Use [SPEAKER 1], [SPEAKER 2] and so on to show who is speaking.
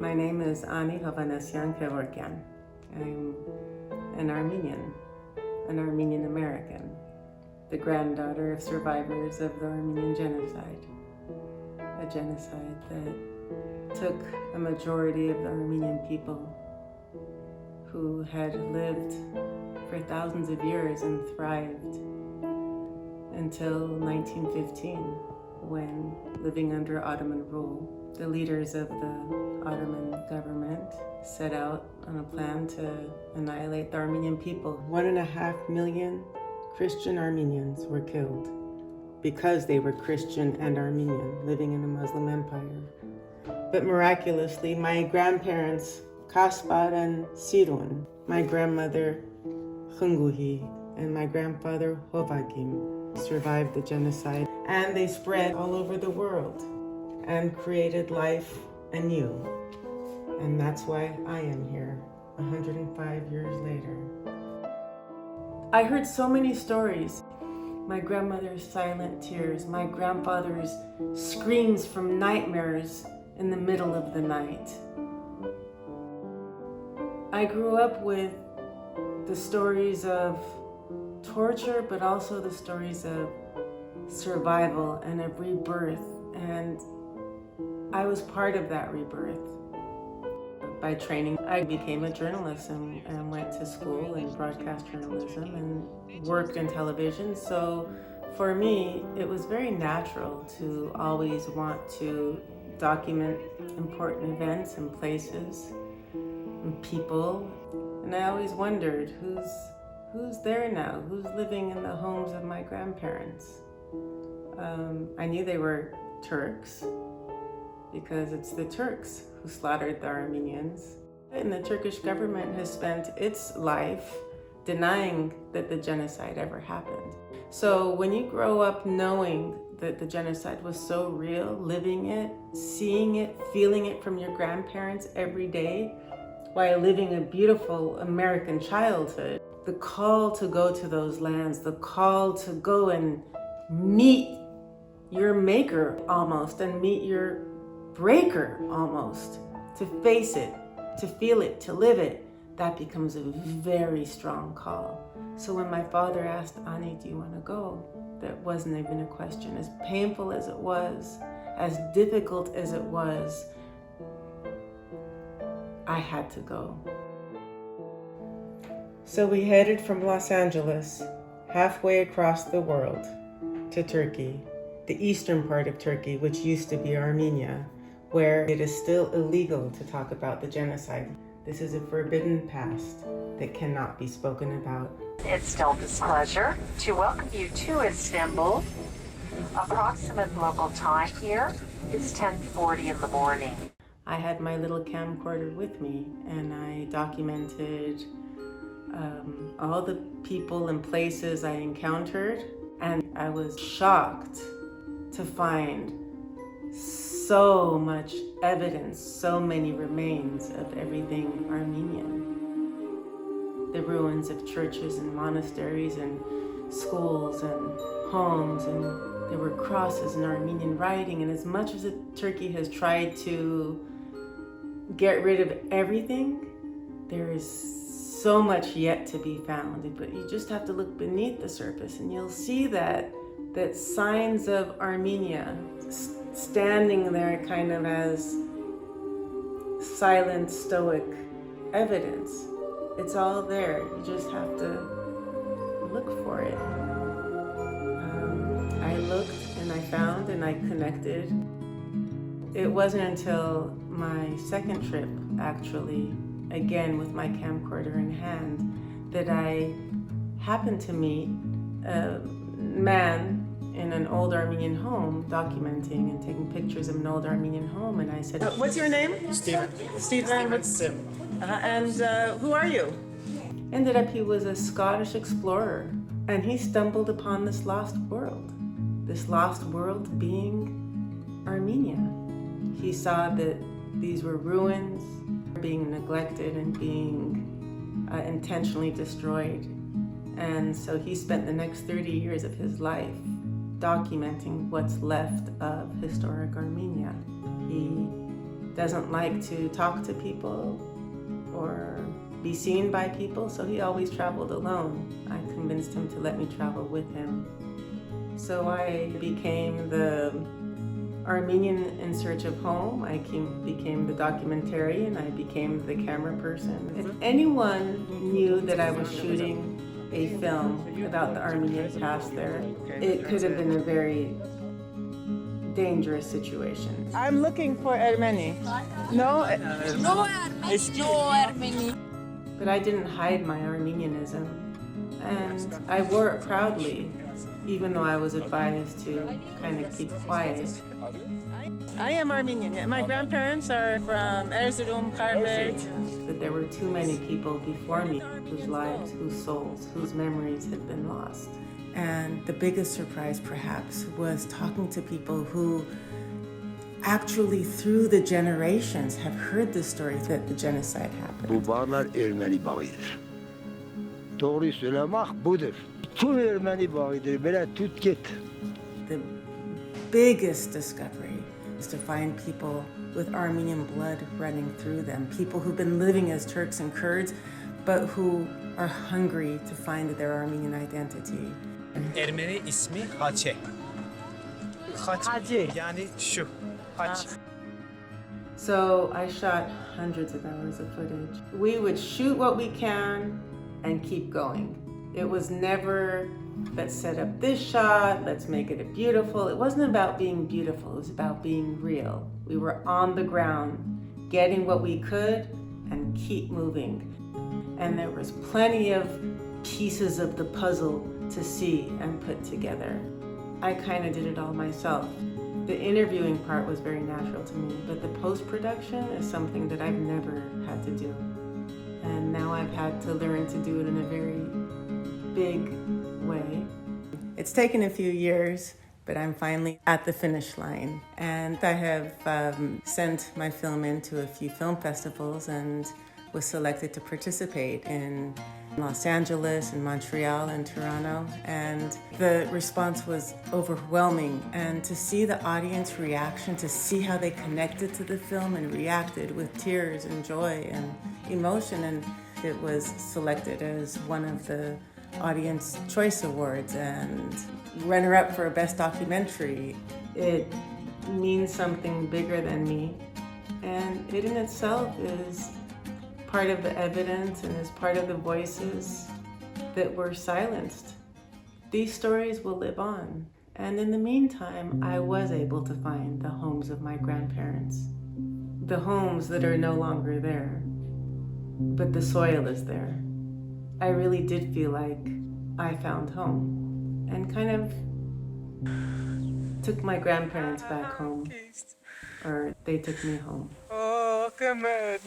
[SPEAKER 1] My name is Ani Hovhannisyan Kevorkian. I'm an Armenian American, the granddaughter of survivors of the Armenian genocide, a genocide that took a majority of the Armenian people who had lived for thousands of years and thrived until 1915, when, living under Ottoman rule, the leaders of the Ottoman government set out on a plan to annihilate the Armenian people. 1.5 million Christian Armenians were killed because they were Christian and Armenian, living in a Muslim empire. But miraculously, my grandparents, Kaspar and Sirun, my grandmother, Khunguhi, and my grandfather, Hovagim, survived the genocide, and they spread all over the world and created life anew. And that's why I am here, 105 years later. I heard so many stories. My grandmother's silent tears, my grandfather's screams from nightmares in the middle of the night. I grew up with the stories of torture, but also the stories of survival and of rebirth, and I was part of that rebirth. By training, I became a journalist and went to school in broadcast journalism and worked in television. So for me, it was very natural to always want to document important events and places and people. And I always wondered, who's there now? Who's living in the homes of my grandparents? I knew they were Turks, because it's the Turks who slaughtered the Armenians. And the Turkish government has spent its life denying that the genocide ever happened. So when you grow up knowing that the genocide was so real, living it, seeing it, feeling it from your grandparents every day, while living a beautiful American childhood, the call to go to those lands, the call to go and meet your maker almost, and meet your breaker almost, to face it, to feel it, to live it, that becomes a very strong call. So when my father asked, Ani, do you want to go? That wasn't even a question. As painful as it was, as difficult as it was, I had to go. So we headed from Los Angeles, halfway across the world, to Turkey, the eastern part of Turkey, which used to be Armenia, where it is still illegal to talk about the genocide. This is a forbidden past that cannot be spoken about.
[SPEAKER 2] It's Delta's pleasure to welcome you to Istanbul. Approximate local time here is 10:40 in the morning.
[SPEAKER 1] I had my little camcorder with me, and I documented all the people and places I encountered, and I was shocked to find so much evidence, so many remains of everything Armenian. The ruins of churches and monasteries and schools and homes, and there were crosses in Armenian writing. And as much as Turkey has tried to get rid of everything, there is so much yet to be found. But you just have to look beneath the surface and you'll see that signs of Armenia standing there kind of as silent, stoic evidence. It's all there. You just have to look for it. I looked and I found and I connected. It wasn't until my second trip, actually, again with my camcorder in hand, that I happened to meet a man in an old Armenian home, documenting and taking pictures of an old Armenian home. And I said, what's your name?
[SPEAKER 3] Steven.
[SPEAKER 1] Steven.
[SPEAKER 3] Sim.
[SPEAKER 1] And who are you? Ended up he was a Scottish explorer, and he stumbled upon this lost world being Armenia. He saw that these were ruins being neglected and being intentionally destroyed. And so he spent the next 30 years of his life documenting what's left of historic Armenia. He doesn't like to talk to people or be seen by people, so he always traveled alone. I convinced him to let me travel with him. So I became the Armenian in Search of Home. I became the documentarian. I became the camera person. If anyone knew that I was shooting a film about the Armenian past there, it could have been a very dangerous situation.
[SPEAKER 3] I'm looking for Ermeni. No?
[SPEAKER 4] No Armeni.
[SPEAKER 1] But I didn't hide my Armenianism, and I wore it proudly, even though I was advised to kind of keep quiet.
[SPEAKER 3] I am Armenian. My grandparents are from Erzurum, Karbet.
[SPEAKER 1] That there were too many people before me whose lives, whose souls, whose memories had been lost. And the biggest surprise, perhaps, was talking to people who actually, through the generations, have heard the story that the genocide happened.
[SPEAKER 5] Bu bağlar Ermeni bağıdır. Doğruyu söylemek budur. Tüm Ermeni bağıdır. Böyle tut git.
[SPEAKER 1] The biggest discovery is to find people with Armenian blood running through them, people who've been living as Turks and Kurds, but who are hungry to find their Armenian identity.
[SPEAKER 6] Ermeni ismi Haçe.
[SPEAKER 3] Hacı.
[SPEAKER 6] Yani şu. Haç.
[SPEAKER 1] So I shot hundreds of hours of footage. We would shoot what we can and keep going. It was never, let's set up this shot, let's make it beautiful. It wasn't about being beautiful, it was about being real. We were on the ground, getting what we could and keep moving. And there was plenty of pieces of the puzzle to see and put together. I kind of did it all myself. The interviewing part was very natural to me, but the post-production is something that I've never had to do. And now I've had to learn to do it in a very big way. It's taken a few years, but I'm finally at the finish line. And I have sent my film into a few film festivals and was selected to participate in Los Angeles and Montreal and Toronto. And the response was overwhelming. And to see the audience reaction, to see how they connected to the film and reacted with tears and joy and emotion. And it was selected as one of the Audience Choice Awards and runner-up for Best Documentary. It means something bigger than me. And it in itself is part of the evidence and is part of the voices that were silenced. These stories will live on. And in the meantime, I was able to find the homes of my grandparents. The homes that are no longer there, but the soil is there. I really did feel like I found home and kind of took my grandparents back home, or they took me home.
[SPEAKER 3] Oh, come on,